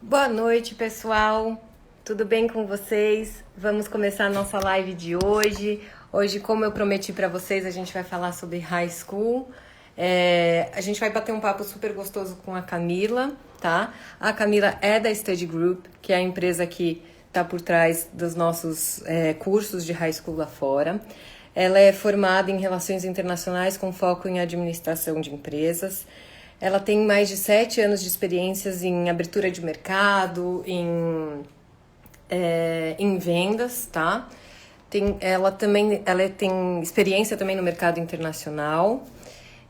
Boa noite, pessoal. Tudo bem com vocês? Vamos começar a nossa live de hoje. Hoje, como eu prometi para vocês, a gente vai falar sobre high school. A gente vai bater um papo super gostoso com a Camila, tá? A Camila é da Study Group, que é a empresa que está por trás dos nossos cursos de high school lá fora. Ela é formada em Relações Internacionais com foco em Administração de Empresas. Ela tem mais de 7 anos de experiências em abertura de mercado, em vendas, tá? Ela tem experiência também no mercado internacional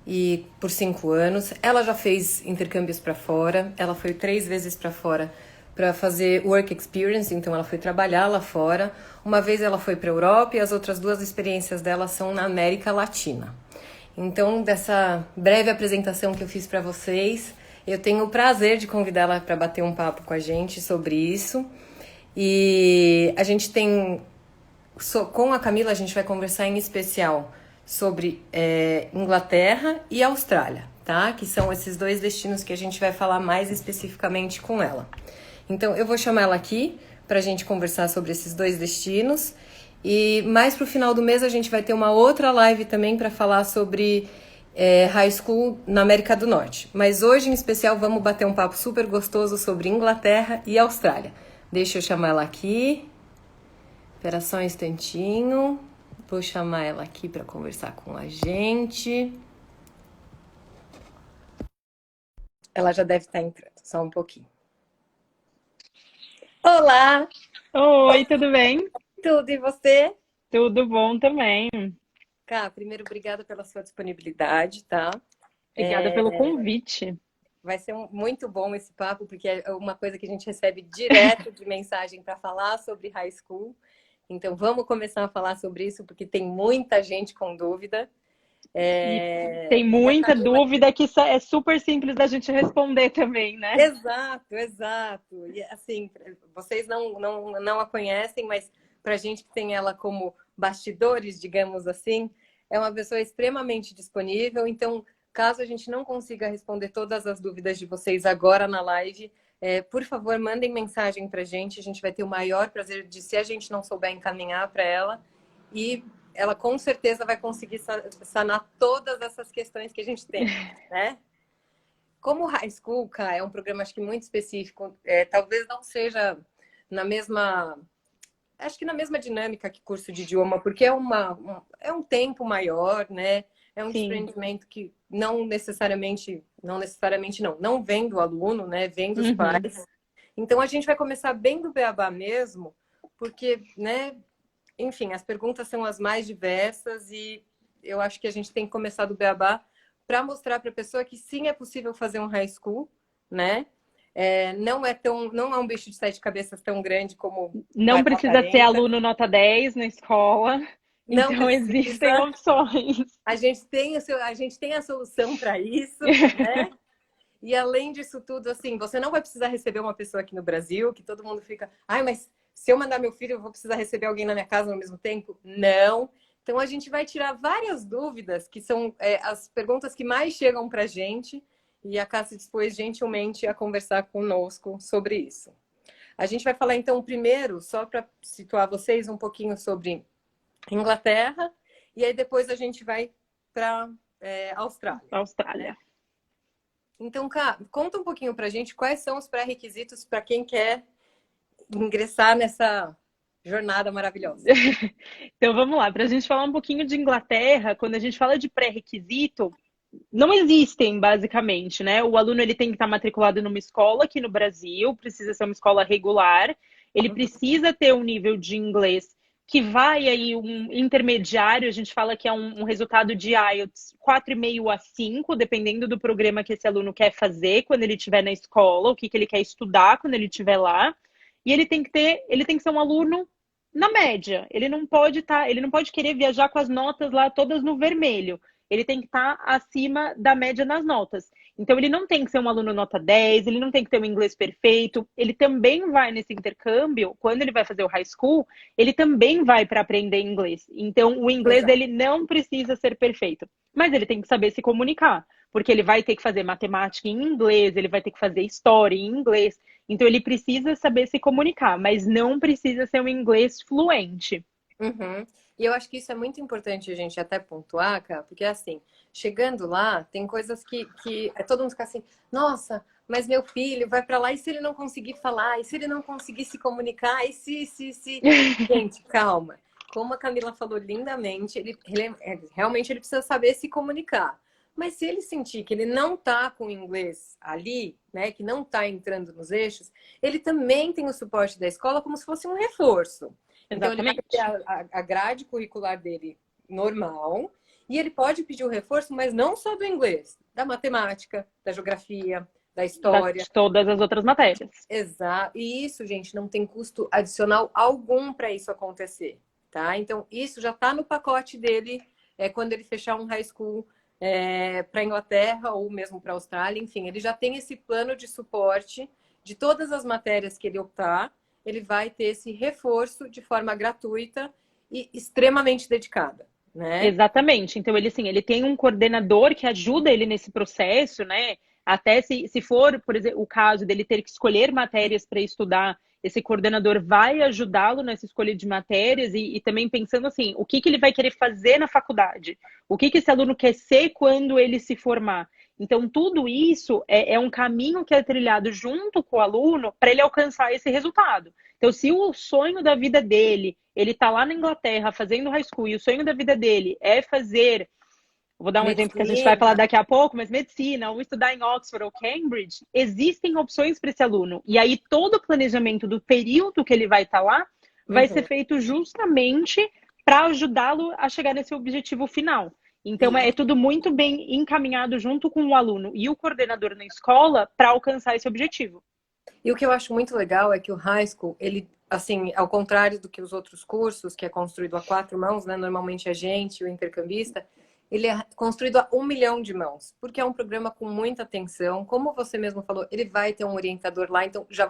e por 5 anos. Ela já fez intercâmbios para fora. Ela foi 3 vezes para fora para fazer work experience, então ela foi trabalhar lá fora. Uma vez ela foi para a Europa e as outras 2 experiências dela são na América Latina. Então, dessa breve apresentação que eu fiz para vocês, eu tenho o prazer de convidá-la para bater um papo com a gente sobre isso. E a gente tem, com a Camila, a gente vai conversar em especial sobre Inglaterra e Austrália, tá? Que são esses 2 destinos que a gente vai falar mais especificamente com ela. Então, eu vou chamar ela aqui para a gente conversar sobre esses 2 destinos. E mais pro final do mês a gente vai ter uma outra live também para falar sobre high school na América do Norte. Mas hoje, em especial, vamos bater um papo super gostoso sobre Inglaterra e Austrália. Deixa eu chamar ela aqui. Espera só um instantinho. Vou chamar ela aqui para conversar com a gente. Ela já deve estar entrando, só um pouquinho. Olá, Oi, tudo bem? tudo e você? Tudo bom também. Cá, primeiro, obrigada pela sua disponibilidade, tá? Obrigada pelo convite. Vai ser muito bom esse papo, porque é uma coisa que a gente recebe direto de mensagem para falar sobre high school. Então, vamos começar a falar sobre isso, porque tem muita gente com dúvida. E tem E a muita Camila... dúvida que é super simples da gente responder também, né? Exato, exato. E assim, vocês não a conhecem, mas para a gente que tem ela como bastidores, digamos assim, é uma pessoa extremamente disponível. Então, caso a gente não consiga responder todas as dúvidas de vocês agora na live, por favor, mandem mensagem para a gente vai ter o maior prazer de, se a gente não souber, encaminhar para ela. E ela com certeza vai conseguir sanar todas essas questões que a gente tem, né? Como o High School, cara, é um programa acho que muito específico, talvez não seja na mesma, acho que na mesma dinâmica que curso de idioma, porque é um tempo maior, né? É um Sim. desprendimento que não vem do aluno, né? Vem dos Uhum. pais. Então a gente vai começar bem do beabá mesmo, porque, né? Enfim, as perguntas são as mais diversas e eu acho que a gente tem que começar do beabá para mostrar para a pessoa que sim, é possível fazer um high school, né? Não é um bicho de 7 cabeças tão grande como Não precisa ser aparenta. aluno nota 10 na escola, Não então precisa. existem opções. A gente tem a solução para isso, né? E além disso tudo, assim, você não vai precisar receber uma pessoa aqui no Brasil, que todo mundo fica, ai, mas se eu mandar meu filho, eu vou precisar receber alguém na minha casa ao mesmo tempo? Não. Então a gente vai tirar várias dúvidas, que são as perguntas que mais chegam para a gente, e a Cássia dispôs gentilmente a conversar conosco sobre isso. A gente vai falar então primeiro, só para situar vocês um pouquinho sobre Inglaterra, e aí depois a gente vai para Austrália. Né? Austrália. Então, Cá, conta um pouquinho pra gente quais são os pré-requisitos para quem quer ingressar nessa jornada maravilhosa. Então vamos lá, para a gente falar um pouquinho de Inglaterra, quando a gente fala de pré-requisito, não existem, basicamente, né? O aluno ele tem que estar matriculado numa escola aqui no Brasil, precisa ser uma escola regular, ele precisa ter um nível de inglês que vai aí um intermediário, a gente fala que é um resultado de IELTS 4,5 a 5, dependendo do programa que esse aluno quer fazer quando ele estiver na escola, o que ele quer estudar quando ele estiver lá. E ele tem que ser um aluno na média. Ele não pode querer viajar com as notas lá todas no vermelho. Ele tem que estar acima da média nas notas. Então, ele não tem que ser um aluno nota 10, ele não tem que ter um inglês perfeito. Ele também vai nesse intercâmbio, quando ele vai fazer o high school, ele também vai para aprender inglês. Então, o inglês Exato. dele não precisa ser perfeito, mas ele tem que saber se comunicar. porque ele vai ter que fazer matemática em inglês, ele vai ter que fazer história em inglês. Então, ele precisa saber se comunicar, mas não precisa ser um inglês fluente. Uhum. E eu acho que isso é muito importante a gente até pontuar, cara, porque assim, chegando lá, tem coisas que todo mundo fica assim, nossa, mas meu filho vai para lá e se ele não conseguir falar, e se ele não conseguir se comunicar, e se... Gente, calma. Como a Camila falou lindamente, realmente ele precisa saber se comunicar. Mas se ele sentir que ele não tá com o inglês ali, né, que não tá entrando nos eixos, ele também tem o suporte da escola como se fosse um reforço. Então, ele vai ter Exatamente. a grade curricular dele normal e ele pode pedir o reforço, mas não só do inglês, da matemática, da geografia, da história. De todas as outras matérias. Exato. E isso, gente, não tem custo adicional algum para isso acontecer, tá? Então, isso já está no pacote dele quando ele fechar um high school para Inglaterra ou mesmo para Austrália. Enfim, ele já tem esse plano de suporte de todas as matérias que ele optar. Ele vai ter esse reforço de forma gratuita e extremamente dedicada, né? Exatamente. Então, ele, assim, ele tem um coordenador que ajuda ele nesse processo, né? Até se for, por exemplo, o caso dele ter que escolher matérias para estudar, esse coordenador vai ajudá-lo nessa escolha de matérias e também pensando assim, o que ele vai querer fazer na faculdade? O que esse aluno quer ser quando ele se formar? Então, tudo isso é um caminho que é trilhado junto com o aluno para ele alcançar esse resultado. Então, se o sonho da vida dele, ele está lá na Inglaterra fazendo high school, e o sonho da vida dele é fazer, vou dar um exemplo que a gente vai falar Medicina. daqui a pouco, mas medicina, ou estudar em Oxford ou Cambridge, existem opções para esse aluno. E aí, todo o planejamento do período que ele vai estar lá vai ser Uhum. feito justamente para ajudá-lo a chegar nesse objetivo final. Então, E, é tudo muito bem encaminhado junto com o aluno e o coordenador na escola para alcançar esse objetivo. e o que eu acho muito legal é que o high school, ele, assim, ao contrário do que os outros cursos, que é construído a quatro mãos, né? Normalmente a gente, o intercambista, ele é construído a 1 milhão de mãos, porque é um programa com muita atenção. Como você mesmo falou, ele vai ter um orientador lá, então já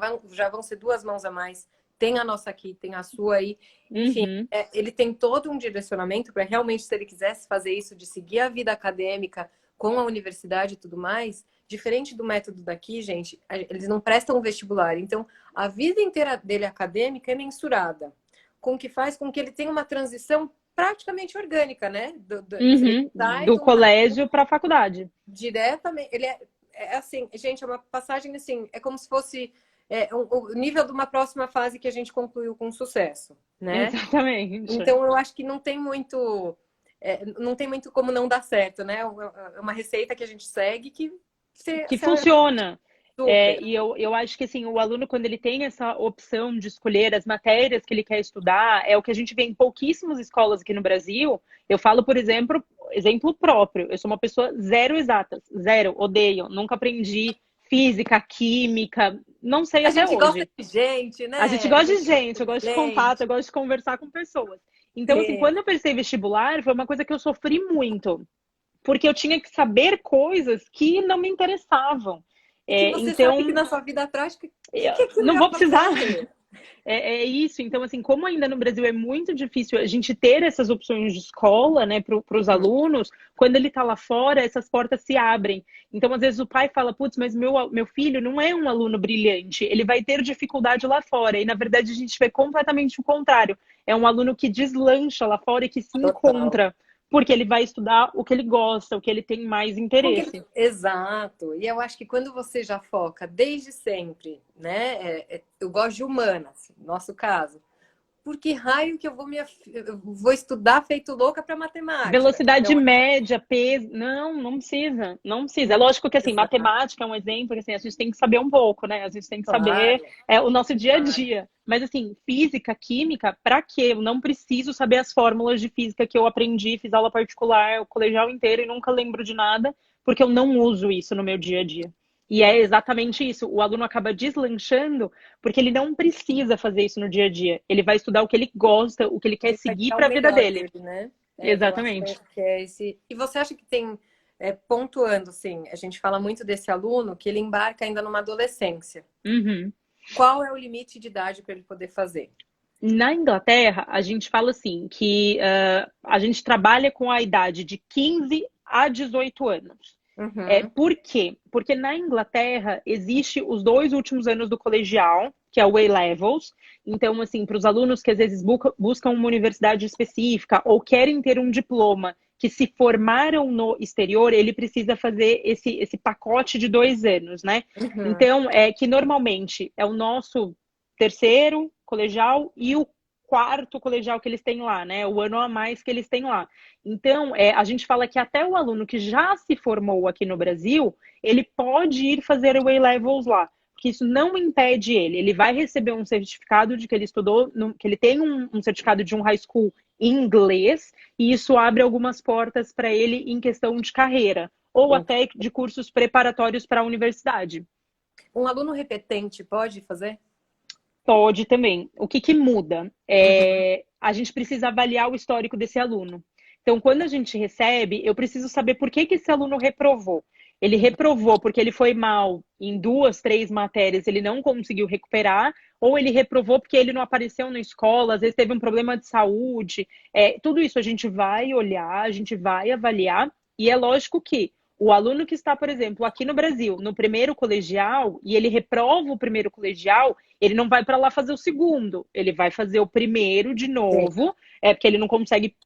vão ser 2 mãos a mais. Tem a nossa aqui, tem a sua aí. Enfim, Uhum. ele tem todo um direcionamento para realmente, se ele quisesse fazer isso, de seguir a vida acadêmica com a universidade e tudo mais, diferente do método daqui, gente, eles não prestam vestibular. Então, a vida inteira dele acadêmica é mensurada, com o que faz com que ele tenha uma transição praticamente orgânica, né? Ele Uhum. sai Do colégio para a faculdade. diretamente. Ele é assim, gente, é uma passagem assim, é como se fosse o nível de uma próxima fase que a gente concluiu com sucesso, né? Exatamente. Então eu acho que não tem muito como não dar certo, né? É uma receita que a gente segue que Que se funciona. super. E eu acho que assim, o aluno, quando ele tem essa opção de escolher as matérias que ele quer estudar, é o que a gente vê em pouquíssimas escolas aqui no Brasil. Eu falo, por exemplo próprio. Eu sou uma pessoa zero exatas, zero, odeio, nunca aprendi física, química, não sei A até gente gosta hoje. de gente, A gente né? A gosta de gente gente, gosta eu de gosto de contato, eu gente. gosto de conversar com pessoas. Então, assim, É. quando eu pensei em vestibular, foi uma coisa que eu sofri muito, porque eu tinha que saber coisas que não me interessavam. E que você sabe que Então, na sua vida prática, o que, eu que aquilo não ia vou precisar. fazer? É isso. Então, assim, como ainda no Brasil é muito difícil a gente ter essas opções de escola, né, para os Uhum. alunos, quando ele está lá fora, essas portas se abrem. Então, às vezes, o pai fala, putz, mas meu filho não é um aluno brilhante, ele vai ter dificuldade lá fora. E, na verdade, a gente vê completamente o contrário. É um aluno que deslancha lá fora e que se Total. encontra, porque ele vai estudar o que ele gosta, o que ele tem mais interesse. Exato. E eu acho que quando você já foca desde sempre, né? Eu gosto de humanas, no nosso caso. Por que raio que eu vou estudar feito louca para matemática? Velocidade Então, média, peso. Não, não precisa. Não precisa. É lógico que, assim, exato, matemática é um exemplo que, assim, a gente tem que saber um pouco, né? A gente tem que saber claro, o nosso dia a claro. dia. Mas, assim, física, química, para quê? Eu não preciso saber as fórmulas de física que eu aprendi, fiz aula particular o colegial inteiro e nunca lembro de nada, porque eu não uso isso no meu dia a dia. E é É, exatamente isso. O aluno acaba deslanchando porque ele não precisa fazer isso no dia a dia. Ele vai estudar o que ele gosta, o que ele quer ele vai seguir dar o para a vida melhor dele. dele, né? Eu acho Exatamente. que é esse. E você acha que tem, pontuando, assim, a gente fala muito desse aluno que ele embarca ainda numa adolescência. Uhum. Qual é o limite de idade para ele poder fazer? Na Inglaterra, a gente fala assim, que a gente trabalha com a idade de 15 a 18 anos. Uhum. Por quê? Porque na Inglaterra existe os 2 últimos anos do colegial, que é o A-Levels. Então, assim, para os alunos que às vezes buscam uma universidade específica ou querem ter um diploma que se formaram no exterior, ele precisa fazer esse pacote de 2 anos, né? Uhum. Então, que normalmente é o nosso terceiro colegial e o quarto colegial que eles têm lá, né? O ano a mais que eles têm lá. Então, a gente fala que até o aluno que já se formou aqui no Brasil, ele pode ir fazer o A-Levels lá, porque isso não impede ele. Ele vai receber um certificado de que ele estudou, que ele tem um certificado de um high school em inglês, e isso abre algumas portas para ele em questão de carreira, ou até de cursos preparatórios para a universidade. Um aluno repetente pode fazer? Pode também. O que muda? Uhum. A gente precisa avaliar o histórico desse aluno. Então, quando a gente recebe, eu preciso saber por que esse aluno reprovou. Ele reprovou porque ele foi mal em 2, 3 matérias, ele não conseguiu recuperar, ou ele reprovou porque ele não apareceu na escola, às vezes teve um problema de saúde. Tudo isso a gente vai olhar, a gente vai avaliar, e é lógico que o aluno que está, por exemplo, aqui no Brasil, no primeiro colegial, e ele reprova o primeiro colegial, ele não vai para lá fazer o segundo, ele vai fazer o primeiro de Sim, novo, porque ele não consegue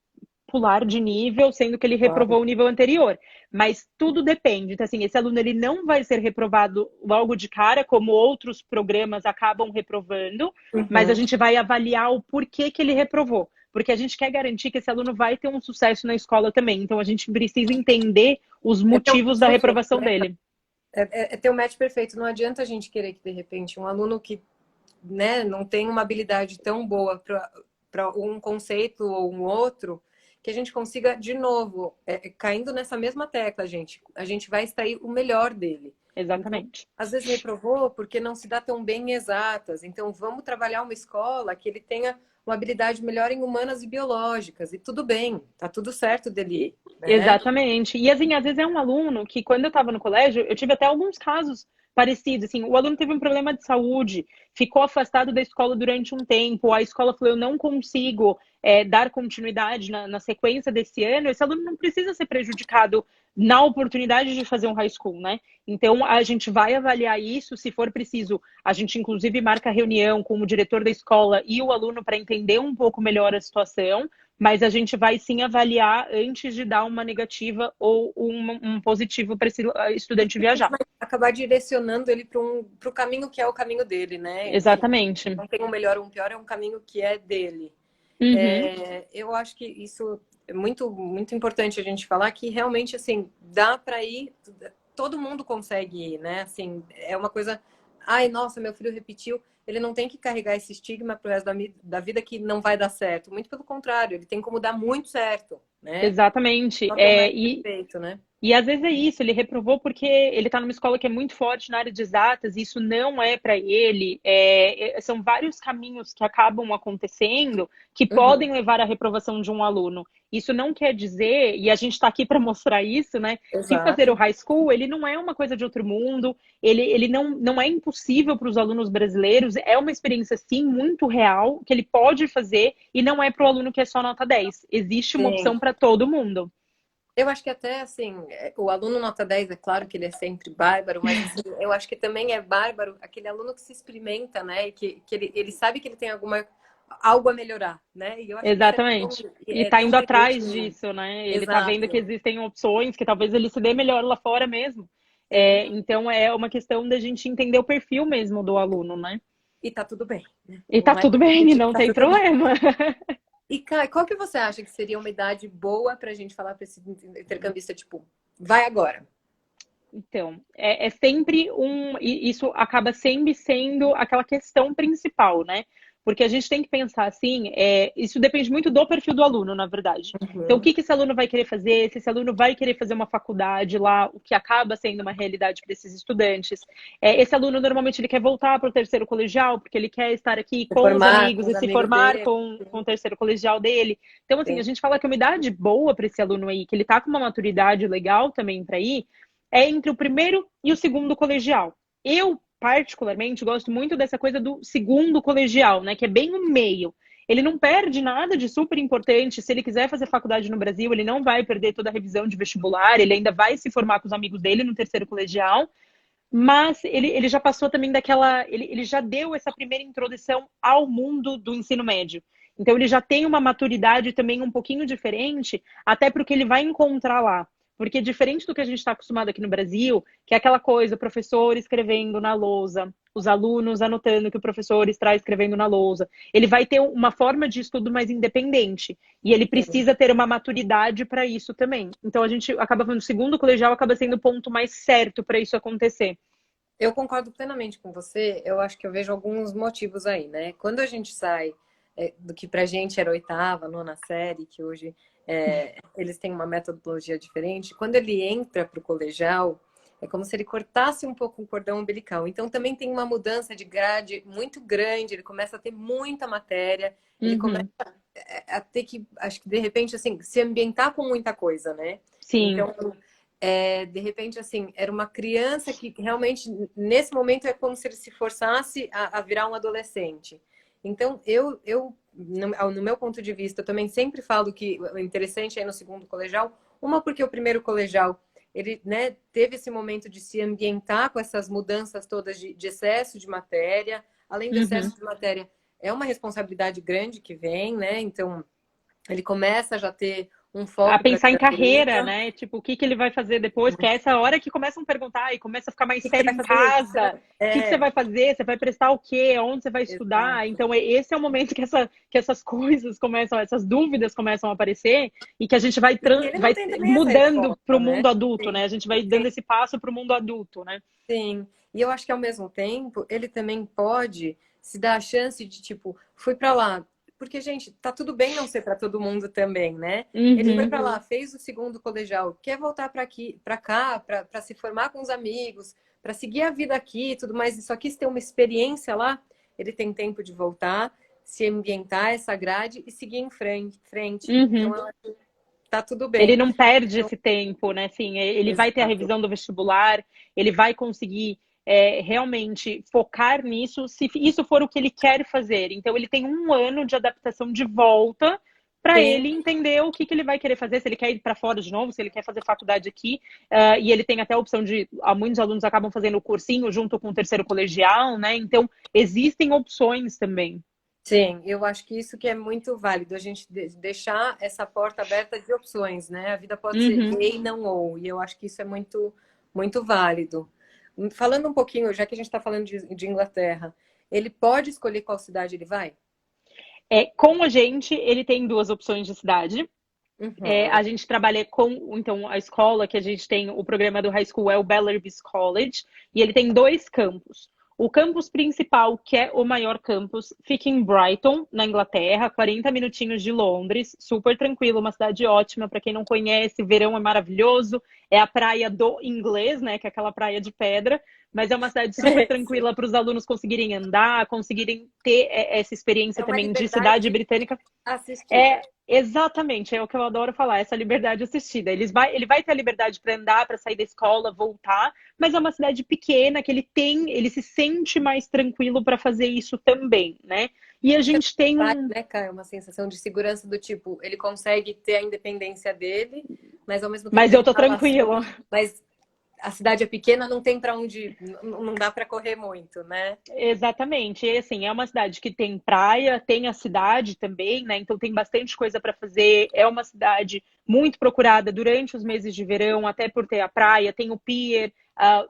pular de nível, sendo que ele claro. reprovou o nível anterior. Mas tudo depende. Então, assim, esse aluno ele não vai ser reprovado logo de cara, como outros programas acabam reprovando, mas a Uhum. gente vai avaliar o porquê que ele reprovou. Porque a gente quer garantir que esse aluno vai ter um sucesso na escola também. Então, a gente precisa entender os É ter um motivos match da perfeito, reprovação né? dele. É ter um match perfeito. Não adianta a gente querer que, de repente, um aluno que, né, não tem uma habilidade tão boa para um conceito ou um outro, que a gente consiga, de novo, caindo nessa mesma tecla, gente, a gente vai extrair o melhor dele. Então, Exatamente. às vezes reprovou porque não se dá tão bem em exatas. Então, vamos trabalhar uma escola que ele tenha uma habilidade melhor em humanas e biológicas. E tudo bem, tá tudo certo dele, né? Exatamente. E assim, às vezes é um aluno que, quando eu estava no colégio, eu tive até alguns casos parecidos. Assim, o aluno teve um problema de saúde, ficou afastado da escola durante um tempo, a escola falou: eu não consigo dar continuidade na sequência desse ano. Esse aluno não precisa ser prejudicado na oportunidade de fazer um high school, né? Então, a gente vai avaliar isso. Se for preciso, a gente inclusive marca reunião com o diretor da escola e o aluno para entender um pouco melhor a situação, mas a gente vai sim avaliar antes de dar uma negativa ou um positivo para esse estudante A gente viajar. vai acabar direcionando ele para o caminho que é o caminho dele, né? Enfim, Exatamente. não tem um melhor ou um pior, é um caminho que é dele. Uhum. Eu acho que isso é muito, muito importante a gente falar que realmente, assim, dá para ir, todo mundo consegue ir, né? Assim, é uma coisa, ai, nossa, meu filho repetiu, ele não tem que carregar esse estigma pro resto da vida que não vai dar certo. Muito pelo contrário, ele tem como dar muito certo, né? Exatamente. Só ter um método perfeito, né? E às vezes é isso, ele reprovou porque ele está numa escola que é muito forte na área de exatas, e isso não é para ele. São vários caminhos que acabam acontecendo que Uhum, podem levar à reprovação de um aluno. Isso não quer dizer, e a gente está aqui para mostrar isso, né? Que fazer o exato. high school, ele não é uma coisa de outro mundo, ele não é impossível para os alunos brasileiros, é uma experiência, sim, muito real, que ele pode fazer, e não é para o aluno que é só nota 10. Existe uma Sim. opção para todo mundo. Eu acho que até, assim, o aluno nota 10 é claro que ele é sempre bárbaro, mas assim, eu acho que também é bárbaro aquele aluno que se experimenta, né? E que ele sabe que ele tem algo a melhorar, né? E eu acho que isso Exatamente. E é tá tão indo atrás genuíno. disso, né? Ele tá vendo que Exato. existem opções, que talvez ele se dê melhor lá fora mesmo. Sim. Então é uma questão da gente entender o perfil mesmo do aluno, né? E tá tudo bem, né? E tá Não é tudo porque a bem, gente não tá tem tudo bem. problema. E, Kai, qual que você acha que seria uma idade boa pra gente falar pra esse intercambista, tipo, vai agora? Então, é sempre e isso acaba sempre sendo aquela questão principal, né? Porque a gente tem que pensar assim, isso depende muito do perfil do aluno, na verdade. Então, o Uhum. que esse aluno vai querer fazer? Se esse aluno vai querer fazer uma faculdade lá, o que acaba sendo uma realidade para esses estudantes. Esse aluno, normalmente, ele quer voltar para o terceiro colegial, porque ele quer estar aqui Se com os formar amigos com os e se amigos formar dele. com o terceiro colegial dele. Então, assim, a Sim. gente fala que uma idade boa para esse aluno aí, que ele tá com uma maturidade legal também para ir, é entre o primeiro e o segundo colegial. Eu, particularmente, gosto muito dessa coisa do segundo colegial, né? Que é bem o meio. ele não perde nada de super importante. Se ele quiser fazer faculdade no Brasil, ele não vai perder toda a revisão de vestibular, ele ainda vai se formar com os amigos dele no terceiro colegial, mas ele já passou também daquela. Ele já deu essa primeira introdução ao mundo do ensino médio. Então, ele já tem uma maturidade também um pouquinho diferente, até porque ele vai encontrar lá. Porque diferente do que a gente está acostumado aqui no Brasil, que é aquela coisa, o professor escrevendo na lousa, os alunos anotando que o professor está escrevendo na lousa, ele vai ter uma forma de estudo mais independente. E ele Sim. precisa ter uma maturidade para isso também. Então, a gente acaba falando, o segundo colegial acaba sendo o ponto mais certo para isso acontecer. Eu concordo plenamente com você. Eu acho que eu vejo alguns motivos aí, né? Quando a gente sai do que pra gente era oitava, nona série, que hoje eles têm uma metodologia diferente, quando ele entra pro colegial, é como se ele cortasse um pouco o cordão umbilical. Então também tem uma mudança de grade muito grande, ele começa a ter muita matéria, ele começa Uhum. a ter que, acho que de repente, assim, se ambientar com muita coisa, né? Sim. Então, de repente, assim, era uma criança que realmente, nesse momento, é como se ele se forçasse a virar um adolescente. Então, no meu ponto de vista, eu também sempre falo que o interessante é no segundo colegial, uma porque o primeiro colegial, ele, né, teve esse momento de se ambientar com essas mudanças todas de excesso de matéria, além do Uhum. excesso de matéria, é uma responsabilidade grande que vem, né? Então, ele começa a já ter um A foco para a pensar em vida carreira, adulta. né? Tipo, o que que ele vai fazer depois? Que é essa hora que começam a perguntar e começa a ficar mais O que você sério vai em fazer? O que você casa. vai... O que que você vai fazer? Você vai prestar o quê? Onde você vai estudar? Exato. Então, esse é o momento que essas coisas começam, essas dúvidas começam a aparecer e que a gente vai, E ele não vai tem também essa mudando para resposta, o né? mundo adulto, Sim, né? A gente vai sim, dando esse passo para o mundo adulto, né? sim. E eu acho que ao mesmo tempo, ele também pode se dar a chance de, tipo, fui para lá. Porque, gente, tá tudo bem não ser para todo mundo também, né? Ele foi Uhum. para lá, fez o segundo colegial, quer voltar para aqui, para cá, para se formar com os amigos, para seguir a vida aqui e tudo mais, e só quis ter uma experiência lá, ele tem tempo de voltar, se ambientar essa grade e seguir em frente. Uhum. Então, eu acho que tá tudo Ele bem. não perde Então, esse tempo, né? Assim, ele vai ter a exato. revisão do vestibular, ele vai conseguir realmente focar nisso, se isso for o que ele quer fazer. Então, ele tem um ano de adaptação de volta para Sim, ele entender o que, que ele vai querer fazer, se ele quer ir para fora de novo, se ele quer fazer faculdade aqui. E ele tem até a opção de. Muitos alunos acabam fazendo o cursinho junto com o terceiro colegial, né? Então, existem opções também. sim, eu acho que isso que é muito válido, a gente deixar essa porta aberta de opções, né? A vida pode ser Uhum. e não ou, e eu acho que isso é muito, muito válido. Falando um pouquinho, já que a gente está falando de Inglaterra, ele pode escolher qual cidade ele vai? Com a gente, ele tem duas opções de cidade. Uhum. A gente trabalha com, então, a escola que a gente tem, o programa do high school é o Bellerbys College, e ele tem dois campos. O campus principal, que é o maior campus, fica em Brighton, na Inglaterra, 40 minutinhos de Londres, super tranquilo, uma cidade ótima para quem não conhece, verão é maravilhoso, é a praia do inglês, né, que é aquela praia de pedra, mas é uma cidade super Sim. tranquila para os alunos conseguirem andar, conseguirem ter essa experiência É uma também de cidade liberdade britânica. assistida. Exatamente, é o que eu adoro falar, essa liberdade assistida. Ele vai ter a liberdade para andar, para sair da escola, voltar, mas é uma cidade pequena que ele se sente mais tranquilo para fazer isso também, né? E a Isso é gente tem vai, um. né, Caio? Uma sensação de segurança do tipo, ele consegue ter a independência dele, mas ao mesmo tempo Mas tem eu tô instalação, tranquilo. mas a cidade é pequena, não tem para onde, não dá para correr muito, né? Exatamente. E assim, é uma cidade que tem praia, tem a cidade também, né? Então tem bastante coisa para fazer. É uma cidade muito procurada durante os meses de verão, até por ter a praia, tem o pier,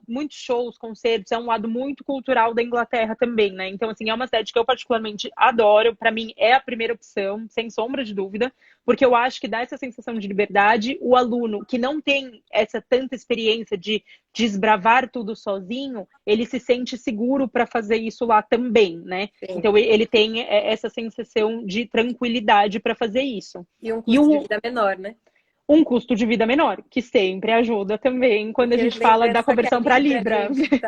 muitos shows, concertos, é um lado muito cultural da Inglaterra também, né? Então, assim, é uma cidade que eu particularmente adoro. Para mim, é a primeira opção, sem sombra de dúvida, porque eu acho que dá essa sensação de liberdade. O aluno que não tem essa tanta experiência de desbravar tudo sozinho, ele se sente seguro para fazer isso lá também, né? Sim. Então ele tem essa sensação de tranquilidade para fazer isso. E um E custo de vida menor, né? um custo de vida menor, que sempre ajuda também quando a Porque gente fala da lembrança que a conversão para Libra, Libra. gente,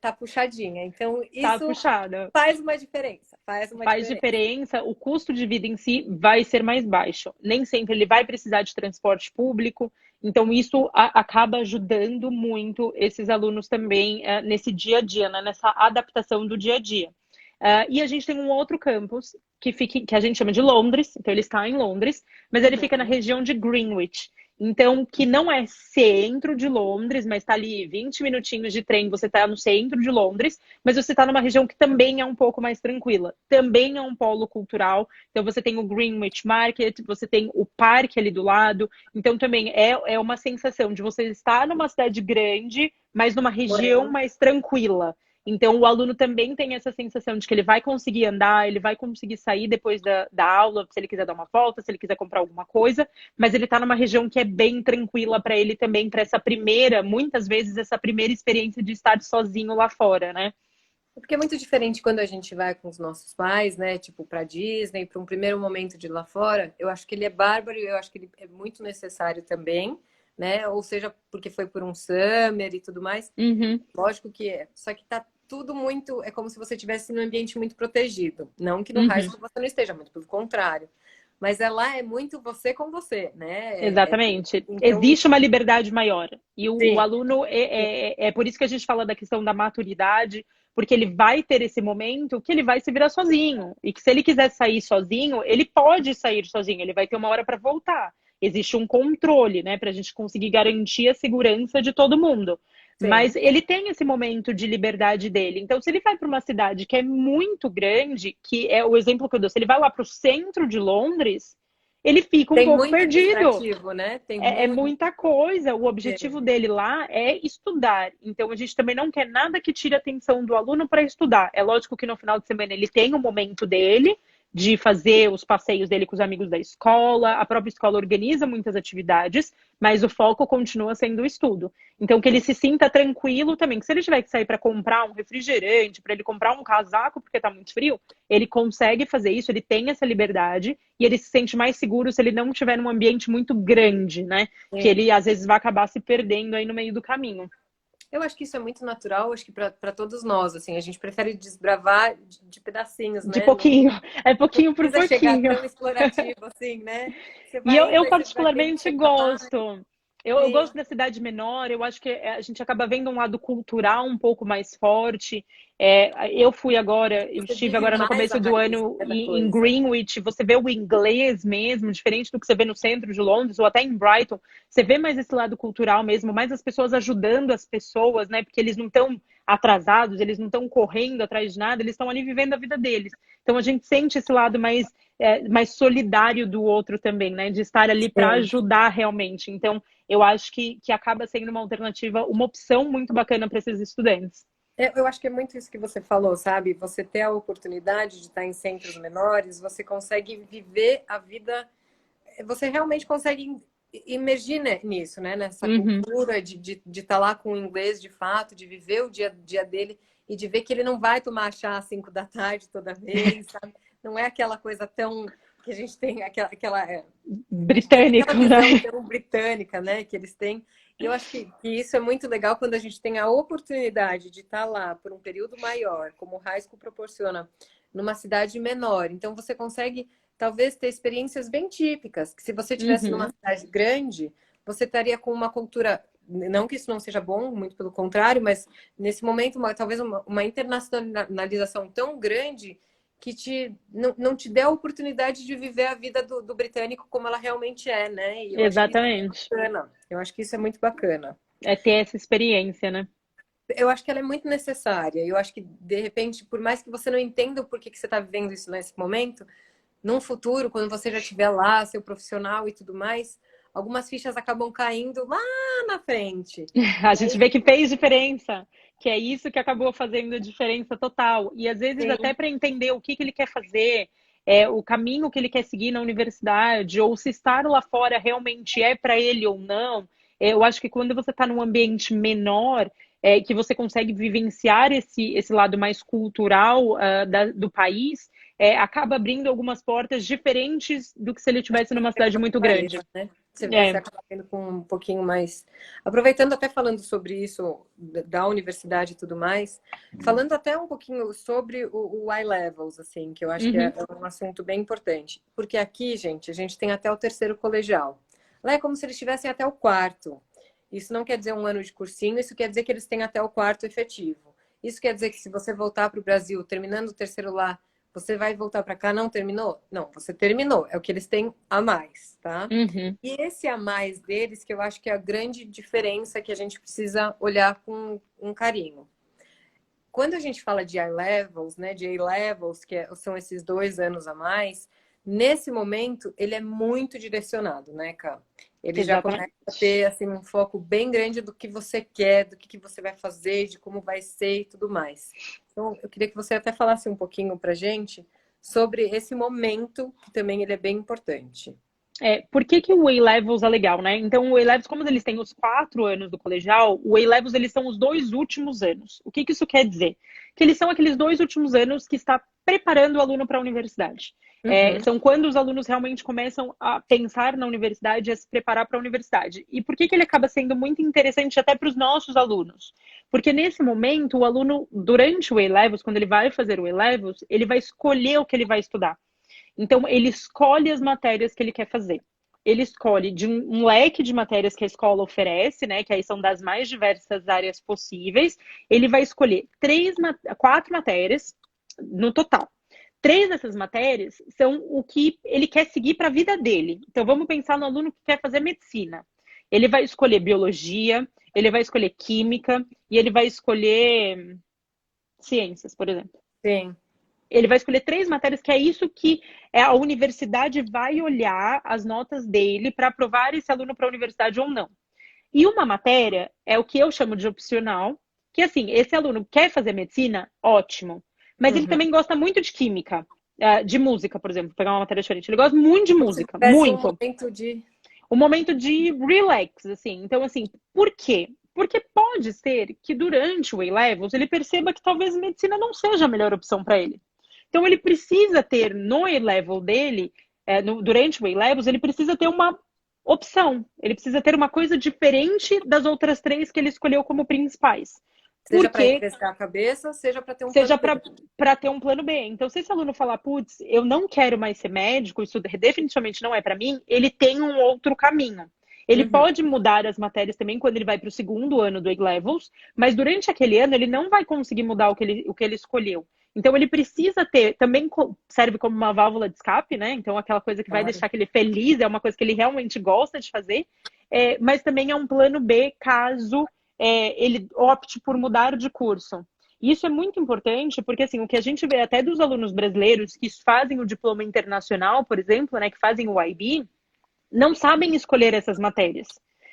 tá puxadinha. Então, Tá isso puxada. faz uma diferença, faz uma Faz diferença. diferença, o custo de vida em si vai ser mais baixo. Nem sempre ele vai precisar de transporte público, então isso acaba ajudando muito esses alunos também nesse dia a dia, né? Nessa adaptação do dia a dia. E a gente tem um outro campus que a gente chama de Londres, então ele está em Londres, mas ele fica na região de Greenwich. Então, que não é centro de Londres, mas está ali 20 minutinhos de trem, você está no centro de Londres, mas você está numa região que também é um pouco mais tranquila. Também é um polo cultural. Então, você tem o Greenwich Market, você tem o parque ali do lado. Então, também é uma sensação de você estar numa cidade grande, mas numa região mais tranquila. Então, o aluno também tem essa sensação de que ele vai conseguir andar, ele vai conseguir sair depois da aula, se ele quiser dar uma volta, se ele quiser comprar alguma coisa, mas ele está numa região que é bem tranquila para ele também, para essa primeira, muitas vezes, essa primeira experiência de estar sozinho lá fora, né? Porque é muito diferente quando a gente vai com os nossos pais, né? Tipo, para Disney, para um primeiro momento de lá fora. Eu acho que ele é bárbaro e eu acho que ele é muito necessário também, né? Ou seja, porque foi por um summer e tudo mais. Uhum. Lógico que é. Só que tá tudo muito. É como se você estivesse num ambiente muito protegido. Não que no high school você não esteja, muito pelo contrário. Mas lá é muito você com você, né? Exatamente. Então, Existe uma liberdade maior. E o sim, aluno, é por isso que a gente fala da questão da maturidade, porque ele vai ter esse momento que ele vai se virar sozinho. E que se ele quiser sair sozinho, ele pode sair sozinho, ele vai ter uma hora para voltar. Existe um controle, né, para a gente conseguir garantir a segurança de todo mundo. Mas sim. ele tem esse momento de liberdade dele. Então, se ele vai para uma cidade que é muito grande, que é o exemplo que eu dou, se ele vai lá para o centro de Londres, ele fica um Tem pouco muito perdido. distrativo, né? Tem É muito. muita coisa. O objetivo dele lá é estudar. Então, a gente também não quer nada que tire a atenção do aluno para estudar. É lógico que no final de semana ele tem o momento dele de fazer os passeios dele com os amigos da escola. A própria escola organiza muitas atividades, mas o foco continua sendo o estudo. Então, que ele se sinta tranquilo também. Que se ele tiver que sair para comprar um refrigerante, para ele comprar um casaco porque está muito frio, ele consegue fazer isso, ele tem essa liberdade e ele se sente mais seguro se ele não estiver num ambiente muito grande, né? Que Sim. ele às vezes vai acabar se perdendo aí no meio do caminho. Eu acho que isso é muito natural, acho que para todos nós, assim, a gente prefere desbravar de pedacinhos, De né? Não, pouquinho, é não pouquinho por precisa chegar pouquinho. tão explorativo assim, né? Você E vai eu indo, aí você vai vendo que particularmente você tá lá. gosto. Eu Sim, gosto da cidade menor, eu acho que a gente acaba vendo um lado cultural um pouco mais forte. Eu fui agora, eu você estive vive agora no mais a começo do raiz, ano né, da em coisa. Greenwich, você vê o inglês mesmo, diferente do que você vê no centro de Londres ou até em Brighton. Você vê mais esse lado cultural mesmo, mais as pessoas ajudando as pessoas, né? Porque eles não estão atrasados, eles não estão correndo atrás de nada, eles estão ali vivendo a vida deles. Então a gente sente esse lado mais solidário do outro também, né? De estar ali para Sim. ajudar realmente. Então, eu acho que acaba sendo uma alternativa, uma opção muito bacana para esses estudantes. Eu acho que é muito isso que você falou, sabe? Você ter a oportunidade de estar em centros menores, você consegue viver a vida, você realmente consegue imergir nisso, né? Nessa Uhum. cultura de estar lá com o inglês de fato, de viver o dia a dia dele e de ver que ele não vai tomar chá às 5 da tarde toda vez, sabe? Não é aquela coisa tão que a gente tem, acho que é Britânico, aquela visão né? tão britânica, né, que eles têm. E eu acho que isso é muito legal quando a gente tem a oportunidade de estar lá por um período maior, como o High School proporciona, numa cidade menor. Então você consegue talvez ter experiências bem típicas, que se você tivesse numa Uhum. cidade grande, você estaria com uma cultura, não que isso não seja bom, muito pelo contrário, mas nesse momento talvez uma internacionalização tão grande que não te dê a oportunidade de viver a vida do britânico como ela realmente é, né? E eu acho que isso é muito Exatamente. bacana. Eu acho que isso é muito bacana. É ter essa experiência, né? Eu acho que ela é muito necessária. Eu acho que, de repente, por mais que você não entenda o porquê que você está vivendo isso nesse momento, num futuro, quando você já estiver lá, seu profissional e tudo mais, algumas fichas acabam caindo lá na frente. A E gente aí, vê que fez diferença, que é isso que acabou fazendo a diferença total. E às vezes até sim, para entender o que ele quer fazer, o caminho que ele quer seguir na universidade, ou se estar lá fora realmente é para ele ou não. Eu acho que quando você está num ambiente menor, que você consegue vivenciar esse lado mais cultural do país, acaba abrindo algumas portas diferentes do que se ele estivesse numa cidade muito clareza, grande. né? Você É. acaba vendo com um pouquinho mais. Aproveitando até falando sobre isso, da universidade e tudo mais, falando até um pouquinho sobre o I-Levels, assim, que eu acho que Uhum. é um assunto bem importante. Porque aqui, gente, a gente tem até o terceiro colegial. Lá é como se eles tivessem até o quarto. Isso não quer dizer um ano de cursinho, isso quer dizer que eles têm até o quarto efetivo. Isso quer dizer que se você voltar para o Brasil, terminando o terceiro lá, você vai voltar para cá, não terminou? Não, você terminou. É o que eles têm a mais, tá? Uhum. E esse a mais deles, que eu acho que é a grande diferença que a gente precisa olhar com um carinho. Quando a gente fala de I-levels, né, de A-levels, são esses 2 anos a mais, nesse momento ele é muito direcionado, né, Cá? Ele já Exatamente. começa a ter assim, um foco bem grande do que você quer, do que você vai fazer, de como vai ser e tudo mais. Então, eu queria que você até falasse um pouquinho pra gente sobre esse momento, que também ele é bem importante. Por que que o A-Levels é legal, né? Então, o A-Levels, como eles têm os 4 anos do colegial, o A-Levels, eles são os 2 últimos anos. O que que isso quer dizer? Que eles são aqueles 2 últimos anos que está preparando o aluno para a universidade. Uhum. São quando os alunos realmente começam a pensar na universidade, a se preparar para a universidade. E por que que ele acaba sendo muito interessante até para os nossos alunos? Porque nesse momento, o aluno, durante o A-Levels, quando ele vai fazer o A-Levels, ele vai escolher o que ele vai estudar. Então, ele escolhe as matérias que ele quer fazer. Ele escolhe de um leque de matérias que a escola oferece, né? Que aí são das mais diversas áreas possíveis. Ele vai escolher 4 matérias no total. 3 dessas matérias são o que ele quer seguir para a vida dele. Então, vamos pensar no aluno que quer fazer medicina. Ele vai escolher biologia, ele vai escolher química e ele vai escolher ciências, por exemplo. Sim. Ele vai escolher 3 matérias, que é isso que a universidade vai olhar as notas dele para aprovar esse aluno para a universidade ou não. E uma matéria é o que eu chamo de opcional, que assim, esse aluno quer fazer medicina, ótimo. Mas ele Uhum. também gosta muito de química, de música, por exemplo, pegar uma matéria diferente. Ele gosta muito de Como se música, tivesse um muito. momento de. Um momento de relax, assim. Então, assim, por quê? Porque pode ser que durante o A-Levels ele perceba que talvez medicina não seja a melhor opção para ele. Então, ele precisa ter no A-Level dele, durante o A-Levels, ele precisa ter uma opção. Ele precisa ter uma coisa diferente das outras 3 que ele escolheu como principais. Seja para Porque refrescar a cabeça, seja para ter um seja plano B. para ter um plano B. Então, se esse aluno falar, putz, eu não quero mais ser médico, isso definitivamente não é para mim, ele tem um outro caminho. Ele Uhum. pode mudar as matérias também quando ele vai para o segundo ano do A-Levels, mas durante aquele ano ele não vai conseguir mudar o que ele escolheu. Então ele precisa ter, também serve como uma válvula de escape, né? Então aquela coisa que vai Claro. deixar ele feliz, é uma coisa que ele realmente gosta de fazer, mas também é um plano B caso ele opte por mudar de curso. E isso é muito importante, porque assim, o que a gente vê até dos alunos brasileiros que fazem o diploma internacional, por exemplo, né, que fazem o IB, não sabem escolher essas matérias.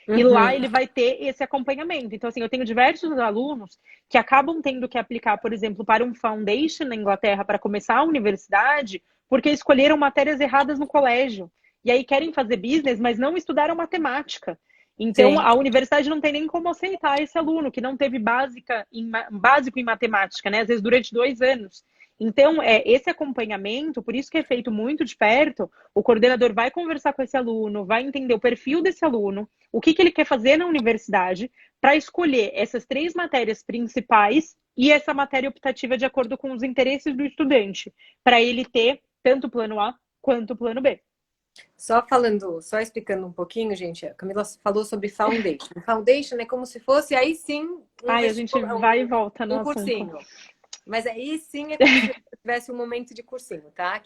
E lá Uhum. ele vai ter esse acompanhamento. Então, assim, eu tenho diversos alunos que acabam tendo que aplicar, por exemplo, para um foundation na Inglaterra para começar a universidade, porque escolheram matérias erradas no colégio. E aí querem fazer business, mas não estudaram matemática. Então, Sim. a universidade não tem nem como aceitar esse aluno que não teve básico em matemática, né? Às vezes durante 2 anos. Então, esse acompanhamento, por isso que é feito muito de perto, o coordenador vai conversar com esse aluno, vai entender o perfil desse aluno, o que ele quer fazer na universidade, para escolher essas 3 matérias principais e essa matéria optativa de acordo com os interesses do estudante, para ele ter tanto o plano A quanto o plano B. Só explicando um pouquinho, gente, a Camila falou sobre foundation. Foundation é como se fosse aí sim um Ai, a gente vestibular, vai e volta no um assunto. cursinho. Mas aí sim é como se tivesse um momento de cursinho, tá?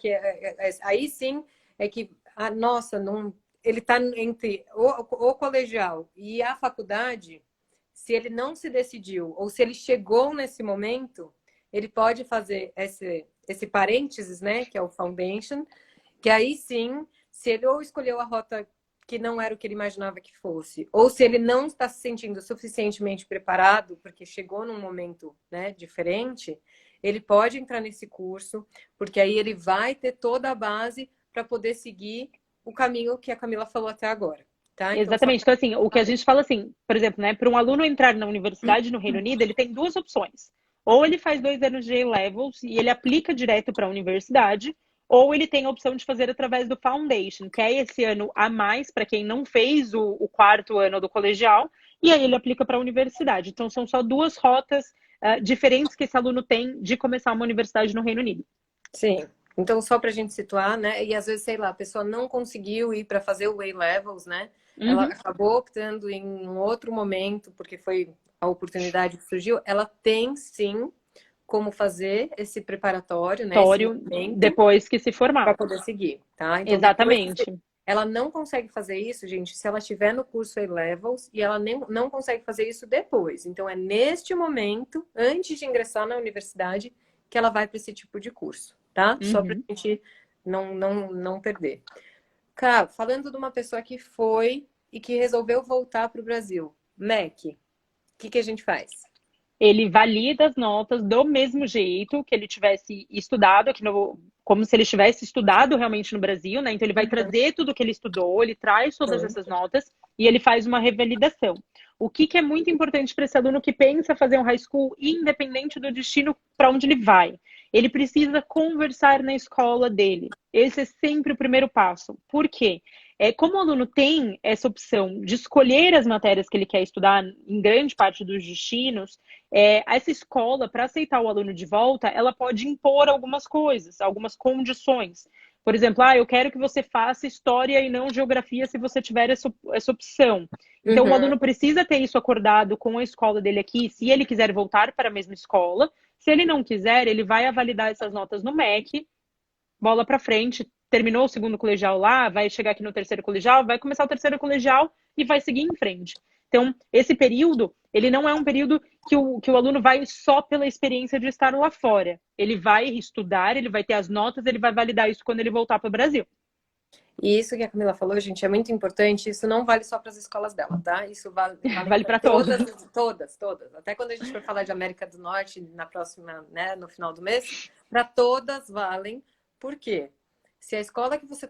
Aí sim é que, nossa, não, ele está entre o colegial e a faculdade, se ele não se decidiu, ou se ele chegou nesse momento, ele pode fazer esse parênteses, né? Que é o foundation, que aí sim, se ele ou escolheu a rota que não era o que ele imaginava que fosse, ou se ele não está se sentindo suficientemente preparado, porque chegou num momento, né, diferente, ele pode entrar nesse curso, porque aí ele vai ter toda a base para poder seguir o caminho que a Camila falou até agora, tá? Então, só Exatamente. para Então, assim, o que a gente fala assim, por exemplo, né, para um aluno entrar na universidade no Reino Unido, ele tem 2 opções. Ou ele faz 2 anos de A-Levels e ele aplica direto para a universidade, ou ele tem a opção de fazer através do Foundation, que é esse ano a mais para quem não fez o 4º ano do colegial, e aí ele aplica para a universidade. Então, são só 2 rotas diferentes que esse aluno tem de começar uma universidade no Reino Unido. Sim. Então, só para a gente situar, né? E às vezes, sei lá, a pessoa não conseguiu ir para fazer o A-Levels, né? Ela Uhum. acabou optando em um outro momento, porque foi a oportunidade que surgiu, ela tem sim como fazer esse preparatório, né, esse Tório, momento depois que se para formar. poder seguir, tá? Então, depois Exatamente. ela não consegue fazer isso, gente, se ela estiver no curso A-Levels e ela nem, não consegue fazer isso depois. Então, é neste momento, antes de ingressar na universidade, que ela vai para esse tipo de curso, tá? Só para Uhum. a gente não perder. Cara, falando de uma pessoa que foi e que resolveu voltar para o Brasil, Mac, o que a gente faz? Ele valida as notas do mesmo jeito que ele tivesse estudado aqui no, como se ele tivesse estudado realmente no Brasil, né? Então ele vai trazer tudo que ele estudou, ele traz todas essas notas e ele faz uma revalidação. O que é muito importante para esse aluno que pensa fazer um high school, independente do destino para onde ele vai? Ele precisa conversar na escola dele. Esse é sempre o primeiro passo. Por quê? Como o aluno tem essa opção de escolher as matérias que ele quer estudar em grande parte dos destinos, essa escola, para aceitar o aluno de volta, ela pode impor algumas coisas, algumas condições. Por exemplo, eu quero que você faça história e não geografia se você tiver essa opção. Então, o aluno precisa ter isso acordado com a escola dele aqui, se ele quiser voltar para a mesma escola. Se ele não quiser, ele vai validar essas notas no MEC, bola para frente, terminou o segundo colegial lá, vai chegar aqui no terceiro colegial, vai começar o terceiro colegial e vai seguir em frente. Então, esse período, ele não é um período que o aluno vai só pela experiência de estar lá fora. Ele vai estudar, ele vai ter as notas, ele vai validar isso quando ele voltar para o Brasil. E isso que a Camila falou, gente, é muito importante. Isso não vale só para as escolas dela, tá? Isso vale para todas. Até quando a gente for falar de América do Norte na próxima, né, no final do mês, para todas valem. Por quê? Se a escola que você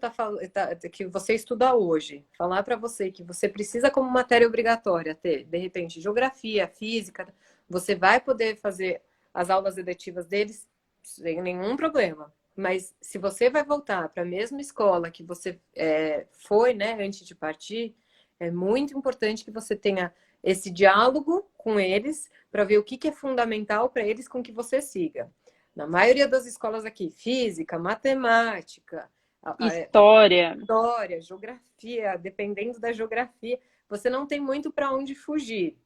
que você estuda hoje falar para você que você precisa como matéria obrigatória ter, de repente, geografia, física, você vai poder fazer as aulas eletivas deles sem nenhum problema. Mas se você vai voltar para a mesma escola que você foi, né, antes de partir, é muito importante que você tenha esse diálogo com eles para ver o que é fundamental para eles com que você siga. Na maioria das escolas aqui, física, matemática, história, geografia, dependendo da geografia, você não tem muito para onde fugir.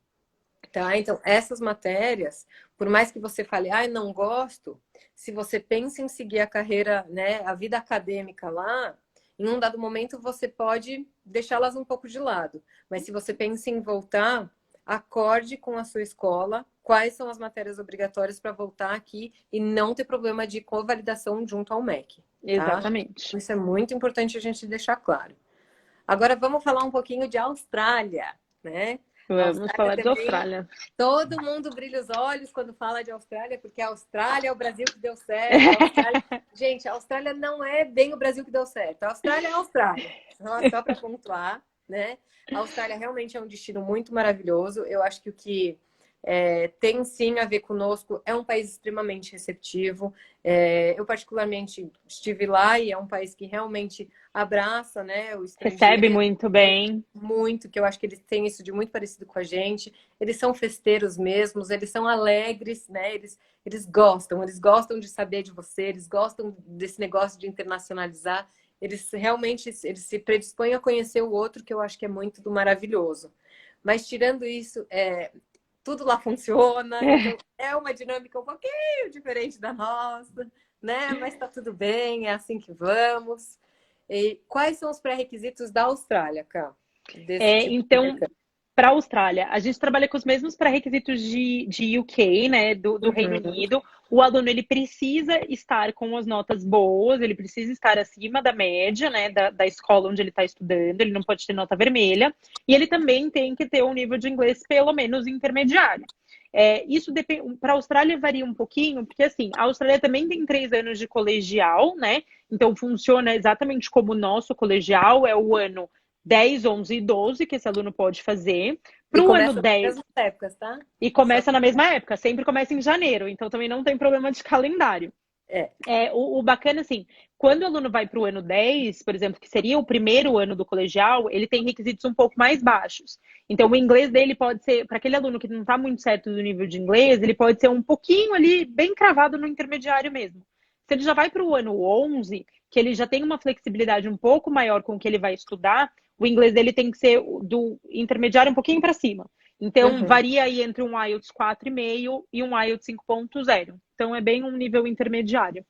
Tá? Então, essas matérias, por mais que você fale, não gosto, se você pensa em seguir a carreira, né, a vida acadêmica lá, em um dado momento você pode deixá-las um pouco de lado. Mas se você pensa em voltar, acorde com a sua escola quais são as matérias obrigatórias para voltar aqui e não ter problema de convalidação junto ao MEC. Tá? exatamente. Isso é muito importante a gente deixar claro. Agora vamos falar um pouquinho de Austrália, né? Vamos falar de Austrália. Todo mundo brilha os olhos quando fala de Austrália, porque a Austrália é o Brasil que deu certo. Gente, a Austrália não é bem o Brasil que deu certo. A Austrália é a Austrália. Só para pontuar, né? A Austrália realmente é um destino muito maravilhoso. Eu acho que o que tem sim a ver conosco, é um país extremamente receptivo. Eu particularmente estive lá e é um país que realmente abraça, né, o estrangeiro. Recebe muito bem. Muito, que eu acho que eles têm isso de muito parecido com a gente. Eles são festeiros mesmos, eles são alegres, né? Eles gostam de saber de você, eles gostam desse negócio de internacionalizar. Eles realmente se predispõem a conhecer o outro, que eu acho que é muito do maravilhoso. Mas tirando isso, tudo lá funciona, então é uma dinâmica um pouquinho diferente da nossa, né? Mas tá tudo bem, é assim que vamos. E quais são os pré-requisitos da Austrália, Cá? Então, para a Austrália, a gente trabalha com os mesmos pré-requisitos de UK, né, do Reino Unido. O aluno, ele precisa estar com as notas boas, ele precisa estar acima da média, né, da escola onde ele está estudando, ele não pode ter nota vermelha, e ele também tem que ter um nível de inglês pelo menos intermediário. Isso para a Austrália varia um pouquinho, porque assim, a Austrália também tem 3 anos de colegial, né, então funciona exatamente como o nosso colegial, é o ano 10, 11 e 12 que esse aluno pode fazer. Para o ano 10. Nas mesmas épocas, tá? E começa na mesma época, sempre começa em janeiro, então também não tem problema de calendário. O bacana, assim, quando o aluno vai para o ano 10, por exemplo, que seria o primeiro ano do colegial, ele tem requisitos um pouco mais baixos. Então, o inglês dele pode ser, para aquele aluno que não está muito certo do nível de inglês, ele pode ser um pouquinho ali, bem cravado no intermediário mesmo. Se ele já vai para o ano 11, que ele já tem uma flexibilidade um pouco maior com o que ele vai estudar, o inglês dele tem que ser do intermediário um pouquinho para cima. Então, Uhum. varia aí entre um IELTS 4,5 e um IELTS 5.0. Então, é bem um nível intermediário.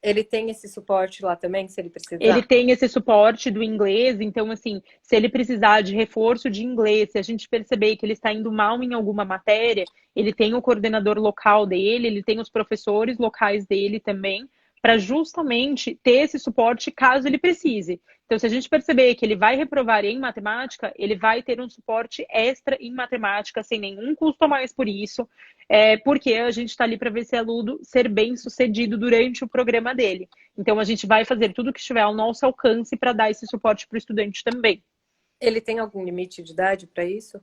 Ele tem esse suporte lá também, se ele Ele precisar? tem esse suporte do inglês, então, assim, se ele precisar de reforço de inglês, se a gente perceber que ele está indo mal em alguma matéria, ele tem o coordenador local dele, ele tem os professores locais dele também, para justamente ter esse suporte caso ele precise. Então, se a gente perceber que ele vai reprovar em matemática, ele vai ter um suporte extra em matemática, sem nenhum custo a mais por isso, porque a gente está ali para ver esse aluno ser bem sucedido durante o programa dele. Então, a gente vai fazer tudo que estiver ao nosso alcance para dar esse suporte para o estudante também. Ele tem algum limite de idade para isso?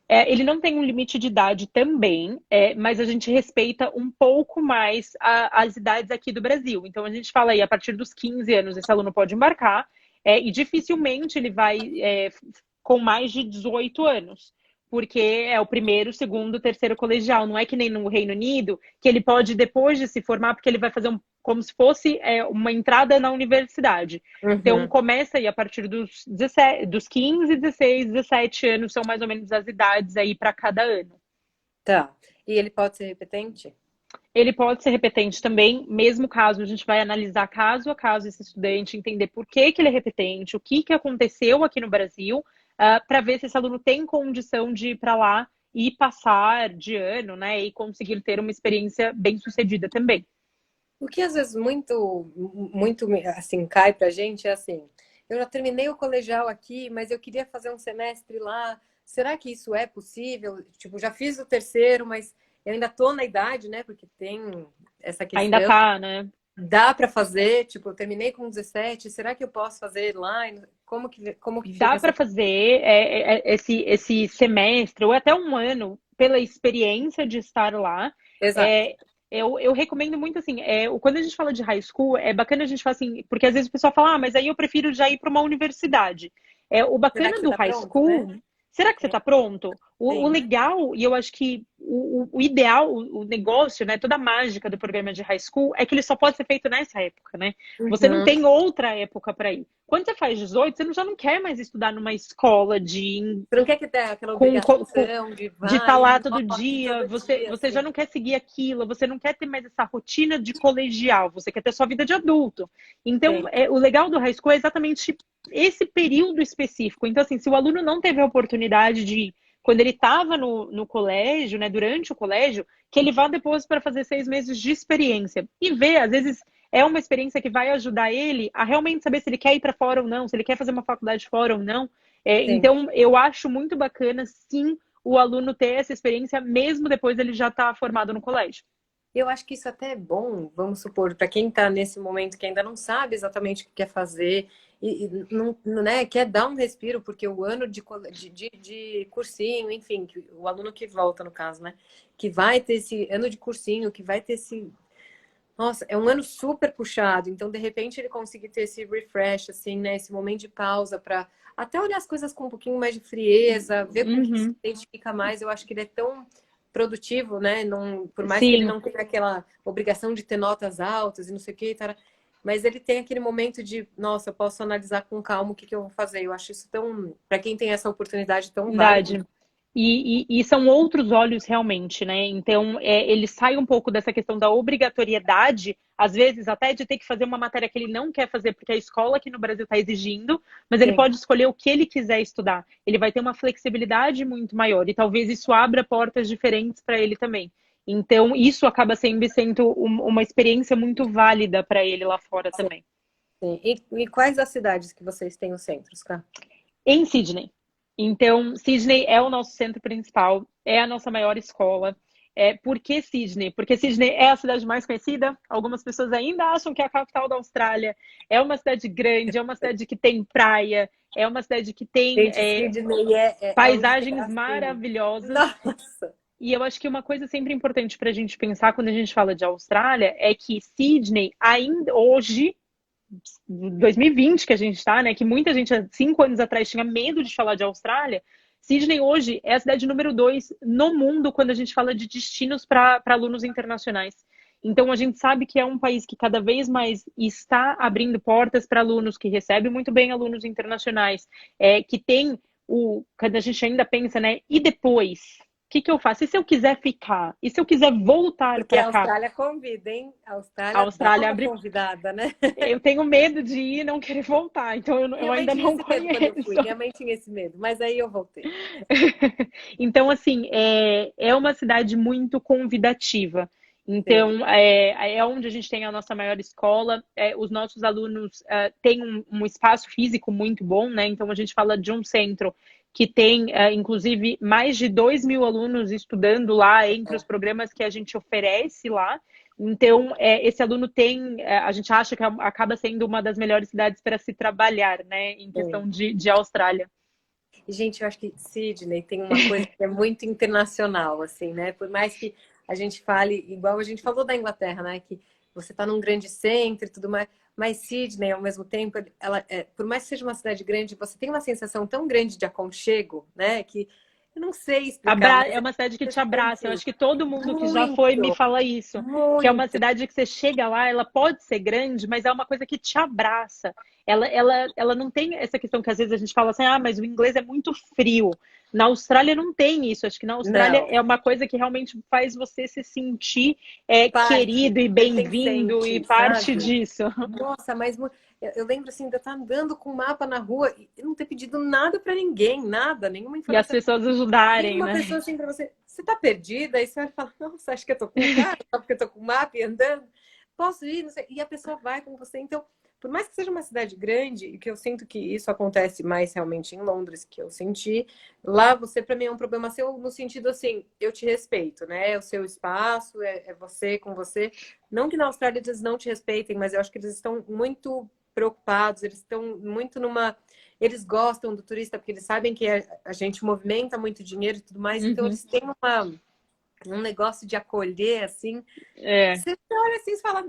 Ele não tem um limite de idade também, mas a gente respeita um pouco mais as idades aqui do Brasil. Então, a gente fala aí, a partir dos 15 anos, esse aluno pode embarcar, e dificilmente ele vai com mais de 18 anos, porque é o primeiro, segundo, terceiro colegial. Não é que nem no Reino Unido, que ele pode, depois de se formar, porque ele vai fazer como se fosse uma entrada na universidade. Então, Uhum. começa aí a partir dos 17, dos 15, 16, 17 anos, são mais ou menos as idades aí para cada ano. Tá. E ele pode ser repetente? Ele pode ser repetente também, mesmo caso, a gente vai analisar caso a caso esse estudante, entender por que ele é repetente, o que aconteceu aqui no Brasil, para ver se esse aluno tem condição de ir para lá e passar de ano, né, e conseguir ter uma experiência bem sucedida também. O que às vezes muito assim cai pra gente é assim, eu já terminei o colegial aqui, mas eu queria fazer um semestre lá. Será que isso é possível? Tipo, já fiz o terceiro, mas eu ainda tô na idade, né? Porque tem essa Ainda questão. tá, né? Dá para fazer, tipo, eu terminei com 17, será que eu posso fazer lá? Como que fica Dá essa. para fazer esse semestre ou até um ano pela experiência de estar lá. Exato. É, eu recomendo muito assim, quando a gente fala de high school, é bacana a gente falar assim, porque às vezes o pessoal fala, mas aí eu prefiro já ir para uma universidade. O Será que bacana você do tá high pronto, né? school, será que você está pronto? O Sim. legal, e eu acho que o ideal, o negócio, né, toda a mágica do programa de high school é que ele só pode ser feito nessa época, né? Você não Uhum. tem outra época para ir. Quando você faz 18, você já não quer mais estudar numa escola Você não quer que tenha aquela com, com, com obrigação de de estar vai, lá todo anote dia, todo dia, você já assim. não quer seguir aquilo, você não quer ter mais essa rotina de colegial, você quer ter sua vida de adulto. Então, Sim. o legal do high school é exatamente esse período específico. Então, assim, se o aluno não teve a oportunidade de, quando ele estava no colégio, né, durante o colégio, que ele vá depois para fazer 6 meses de experiência e ver, às vezes, é uma experiência que vai ajudar ele a realmente saber se ele quer ir para fora ou não, se ele quer fazer uma faculdade fora ou não. Sim. Então, eu acho muito bacana, sim, o aluno ter essa experiência, mesmo depois ele já estar formado no colégio. Eu acho que isso até é bom, vamos supor, para quem está nesse momento que ainda não sabe exatamente o que quer fazer e não, né, quer dar um respiro, porque o ano de cursinho, enfim, o aluno que volta, no caso, né, que vai ter esse ano de cursinho, que vai ter esse. Nossa, é um ano super puxado, então de repente ele conseguir ter esse refresh, assim, né, esse momento de pausa para até olhar as coisas com um pouquinho mais de frieza, ver com o que se Uhum. identifica mais. Eu acho que ele é tão produtivo, né? Não, por mais que ele Sim, não tenha aquela obrigação de ter notas altas e não sei o que, mas ele tem aquele momento de, nossa, eu posso analisar com calma o que eu vou fazer. Eu acho isso tão, para quem tem essa oportunidade, tão válido. verdade. E são outros olhos realmente, né? Então, ele sai um pouco dessa questão da obrigatoriedade, às vezes até de ter que fazer uma matéria que ele não quer fazer, porque a escola aqui no Brasil está exigindo, mas ele Sim, pode escolher o que ele quiser estudar. Ele vai ter uma flexibilidade muito maior, e talvez isso abra portas diferentes para ele também. Então, isso acaba sendo uma experiência muito válida para ele lá fora sim, também. sim. E quais as cidades que vocês têm os centros, cá? Em Sydney. Então, Sydney é o nosso centro principal, é a nossa maior escola. Por que Sydney? Porque Sydney é a cidade mais conhecida. Algumas pessoas ainda acham que é a capital da Austrália. É uma cidade grande, é uma cidade que tem praia, é uma cidade que tem Gente, Sydney é um paisagens assim. maravilhosas. Nossa! E eu acho que uma coisa sempre importante para a gente pensar quando a gente fala de Austrália é que Sydney, ainda hoje, 2020 que a gente está, né? Que muita gente há 5 anos atrás tinha medo de falar de Austrália. Sydney hoje é a cidade número 2 no mundo quando a gente fala de destinos para alunos internacionais. Então a gente sabe que é um país que cada vez mais está abrindo portas para alunos, que recebe muito bem alunos internacionais, que tem quando a gente ainda pensa, né? E depois? O que que eu faço? E se eu quiser ficar? E se eu quiser voltar Porque para a cá? Austrália convida, hein? A A Austrália dá Austrália uma abre. convidada, né? Eu tenho medo de ir e não querer voltar, então eu Minha mãe ainda tinha não esse medo quando eu conheço. fui. Minha mãe tinha esse medo, mas aí eu voltei. Então, assim, é uma cidade muito convidativa. Sim. Então, é onde a gente tem a nossa maior escola. Os nossos alunos têm um espaço físico muito bom, né? Então, a gente fala de um centro que tem, inclusive, mais de 2.000 alunos estudando lá entre os programas que a gente oferece lá. Então, esse aluno tem, a gente acha que acaba sendo uma das melhores cidades para se trabalhar, né? Em Sim. questão de Austrália. E, gente, eu acho que Sydney tem uma coisa que é muito internacional, assim, né? Por mais que a gente fale, igual a gente falou da Inglaterra, né? Que você está num grande centro e tudo mais, mas Sydney, ao mesmo tempo, ela, por mais que seja uma cidade grande, você tem uma sensação tão grande de aconchego, né? Que eu não sei explicar, mas É é uma cidade que te abraça. Eu impressionante. acho que todo mundo que já foi me Muito, fala isso. Que é uma muito. cidade que você chega lá, ela pode ser grande, mas é uma coisa que te abraça. Ela não tem essa questão que às vezes a gente fala assim, ah, mas o inglês é muito frio. Na Austrália não tem isso. Acho que na Austrália Não, é uma coisa que realmente faz você se sentir parte, querido e bem-vindo e pertencente, parte sabe? disso. Nossa, mas eu lembro assim de eu estar andando com o mapa na rua e não ter pedido nada pra ninguém, nada, nenhuma E as informação. pessoas Vem ajudarem, uma né? pessoa assim pra você, você tá perdida? Aí você vai falar, nossa, acho que eu tô com o cara, só porque eu tô com o mapa e andando. Posso ir? Não sei. E a pessoa vai com você. Então, por mais que seja uma cidade grande, e que eu sinto que isso acontece mais realmente em Londres, que eu senti, lá você, pra mim, é um problema seu no sentido assim, eu te respeito, né? É o seu espaço, é você com você. Não que na Austrália eles não te respeitem, mas eu acho que eles estão muito preocupados, eles estão muito numa. Eles gostam do turista porque eles sabem que a gente movimenta muito dinheiro e tudo mais, então Uhum. eles têm um negócio de acolher, assim. É. Você olha assim e fala,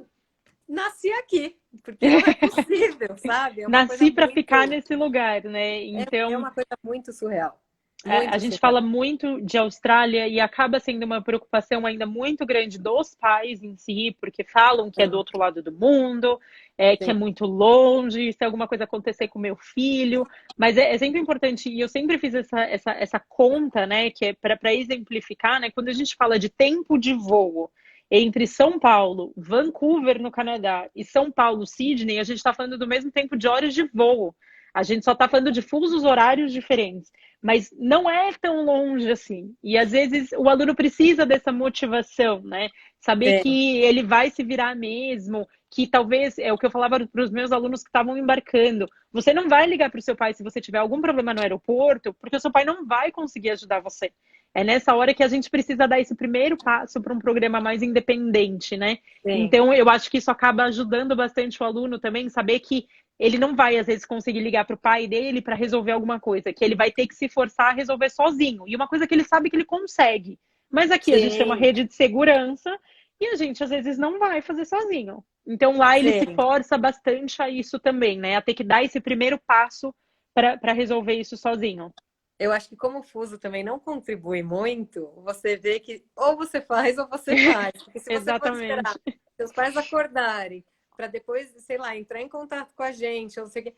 nasci aqui, porque não é possível, sabe? É uma coisa Nasci para ficar muito. nesse lugar, né? É Então, uma coisa muito surreal. a Muito gente surreal. fala muito de Austrália e acaba sendo uma preocupação ainda muito grande dos pais em si, porque falam que é do Sim, outro lado do mundo, que é sim, muito longe, se alguma coisa acontecer com meu filho. Mas é sempre importante, e eu sempre fiz essa conta, né, que é para exemplificar, né, quando a gente fala de tempo de voo entre São Paulo, Vancouver, no Canadá, e São Paulo, Sydney, a gente está falando do mesmo tempo de horas de voo. A gente só está falando de fusos horários diferentes, mas não é tão longe assim. E às vezes o aluno precisa dessa motivação, né? Saber sim, que ele vai se virar mesmo, que talvez é o que eu falava para os meus alunos que estavam embarcando. Você não vai ligar para o seu pai se você tiver algum problema no aeroporto, porque o seu pai não vai conseguir ajudar você. É nessa hora que a gente precisa dar esse primeiro passo para um programa mais independente, né? sim, Então, eu acho que isso acaba ajudando bastante o aluno também, saber que ele não vai, às vezes, conseguir ligar para o pai dele para resolver alguma coisa, que ele vai ter que se forçar a resolver sozinho. E uma coisa que ele sabe que ele consegue. Mas aqui a gente tem uma sim, rede de segurança e a gente, às vezes, não vai fazer sozinho. Então, lá ele se sim. força bastante a isso também, né? A ter que dar esse primeiro passo para resolver isso sozinho. Eu acho que como o fuso também não contribui muito, você vê que ou você faz ou você faz. Porque se você for esperar Exatamente. seus pais acordarem para depois, sei lá, entrar em contato com a gente, ou não sei o quê,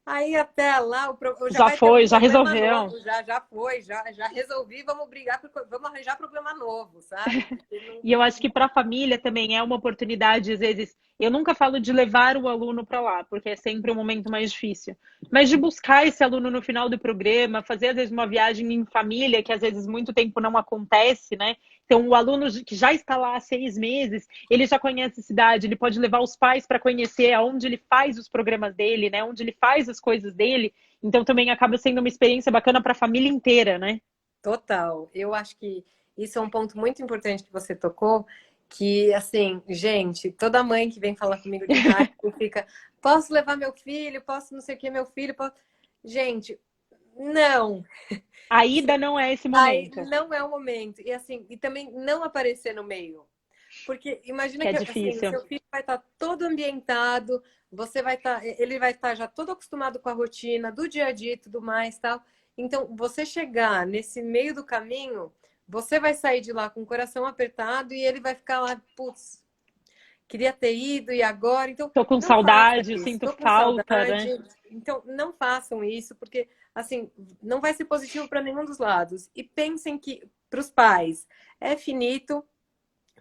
aí até lá já Já vai ter um foi, já problema resolveu. novo, já foi, já resolvi, vamos brigar, vamos arranjar problema novo, sabe? Porque não, E eu acho que para a família também é uma oportunidade, às vezes. Eu nunca falo de levar o aluno para lá, porque é sempre um momento mais difícil. Mas de buscar esse aluno no final do programa, fazer às vezes uma viagem em família, que às vezes muito tempo não acontece, né? Então, o aluno que já está lá há 6 meses, ele já conhece a cidade, ele pode levar os pais para conhecer aonde ele faz os programas dele, né? Onde ele faz as coisas dele. Então, também acaba sendo uma experiência bacana para a família inteira, né? total. Eu acho que isso é um ponto muito importante que você tocou, que assim, gente, toda mãe que vem falar comigo de high school fica, posso levar meu filho, posso não sei o que, meu filho, posso... Gente, não. A ida não é esse Aí momento, não é o momento. E assim, e também não aparecer no meio. Porque imagina que é que assim, o difícil. seu filho vai estar todo ambientado, você vai estar, ele vai estar já todo acostumado com a rotina do dia a dia e tudo mais, tal. Então, você chegar nesse meio do caminho, você vai sair de lá com o coração apertado e ele vai ficar lá, putz, queria ter ido e agora, então Tô com não faça saudade, eu isso. sinto Estou com falta, né? saudade. Então não façam isso, porque assim não vai ser positivo para nenhum dos lados. E pensem que para os pais é finito,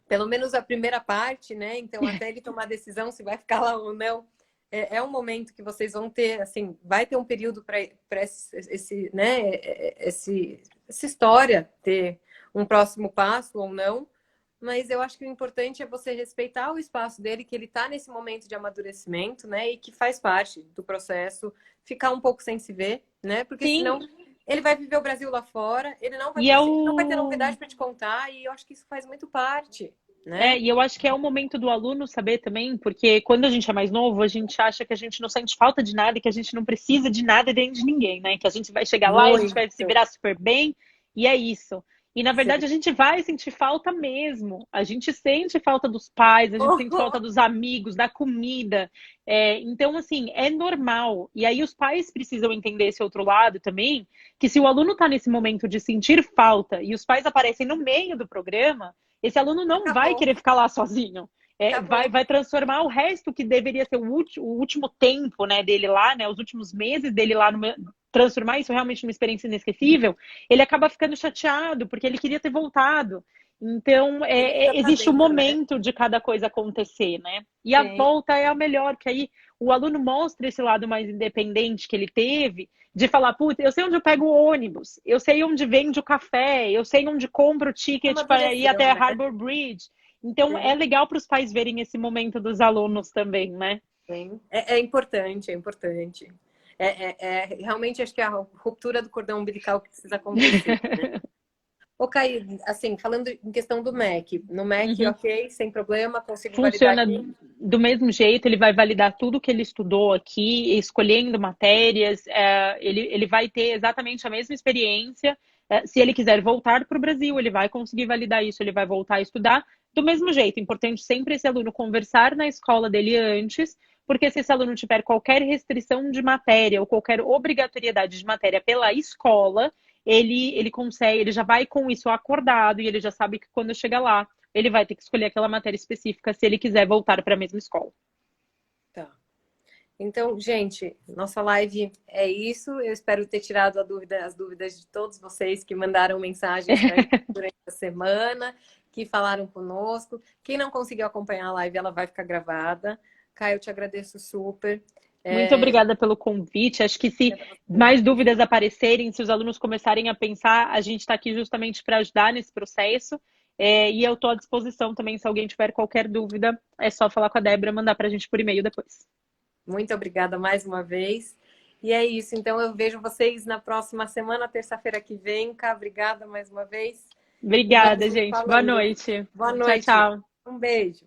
pelo menos a primeira parte, né? Então até ele tomar a decisão se vai ficar lá ou não. É um momento que vocês vão ter, assim, vai ter um período para né, essa história ter um próximo passo ou não, mas eu acho que o importante é você respeitar o espaço dele, que ele está nesse momento de amadurecimento, né, e que faz parte do processo, ficar um pouco sem se ver, né, porque senão Sim, ele vai viver o Brasil lá fora, e é ele não vai ter o novidade para te contar, e eu acho que isso faz muito parte, né? e eu acho que é o momento do aluno saber também, porque quando a gente é mais novo, a gente acha que a gente não sente falta de nada e que a gente não precisa de nada nem de ninguém, né? Que a gente vai chegar lá e a gente vai se Muito. virar super bem, e é isso. E na verdade a gente vai sentir falta mesmo. A gente sente falta dos pais, a gente sente falta dos amigos, da comida. Então, assim, é normal. E aí os pais precisam entender esse outro lado também, que se o aluno está nesse momento de sentir falta e os pais aparecem no meio do programa, esse aluno não vai Acabou, querer ficar lá sozinho. acabou. Vai transformar o resto que deveria ser o último tempo, né, dele lá, né, os últimos meses dele lá, transformar isso realmente numa experiência inesquecível. Ele acaba ficando chateado porque ele queria ter voltado. Então, Ele precisa estar existe o dentro, né? momento de cada coisa acontecer, né? E a Sim. volta é a melhor, que aí o aluno mostra esse lado mais independente que ele teve, de falar, puta, eu sei onde eu pego o ônibus, eu sei onde vende o café, eu sei onde compro o ticket para ir até Amadureceu, a né? Harbor Bridge. Então, é Sim, legal para os pais verem esse momento dos alunos também, né? sim. É importante, é importante. Realmente acho que é a ruptura do cordão umbilical que precisa acontecer, né? Ô, Caí, assim, falando em questão do MEC, no MEC, Uhum. ok, sem problema, consigo validar Funciona aqui. do mesmo jeito, ele vai validar tudo que ele estudou aqui, escolhendo matérias, ele vai ter exatamente a mesma experiência. Se ele quiser voltar para o Brasil, ele vai conseguir validar isso, ele vai voltar a estudar do mesmo jeito. Importante sempre esse aluno conversar na escola dele antes, porque se esse aluno tiver qualquer restrição de matéria ou qualquer obrigatoriedade de matéria pela escola, ele consegue, ele já vai com isso acordado e ele já sabe que quando chega lá ele vai ter que escolher aquela matéria específica se ele quiser voltar para a mesma escola. Tá. Então, gente, nossa live é isso. Eu espero ter tirado as dúvidas de todos vocês que mandaram mensagens para gente durante a semana, que falaram conosco. Quem não conseguiu acompanhar a live, ela vai ficar gravada. Caio, eu te agradeço super. Muito obrigada pelo convite. Acho que se mais dúvidas aparecerem, se os alunos começarem a pensar, a gente está aqui justamente para ajudar nesse processo. E eu estou à disposição também, se alguém tiver qualquer dúvida, é só falar com a Débora, mandar para a gente por e-mail depois. Muito obrigada mais uma vez. E é isso. Então, eu vejo vocês na próxima semana, terça-feira que vem. Cá, obrigada mais uma vez. E vamos Obrigada, nos gente. Boa falando. noite. Boa Tchau, noite. tchau. Um beijo.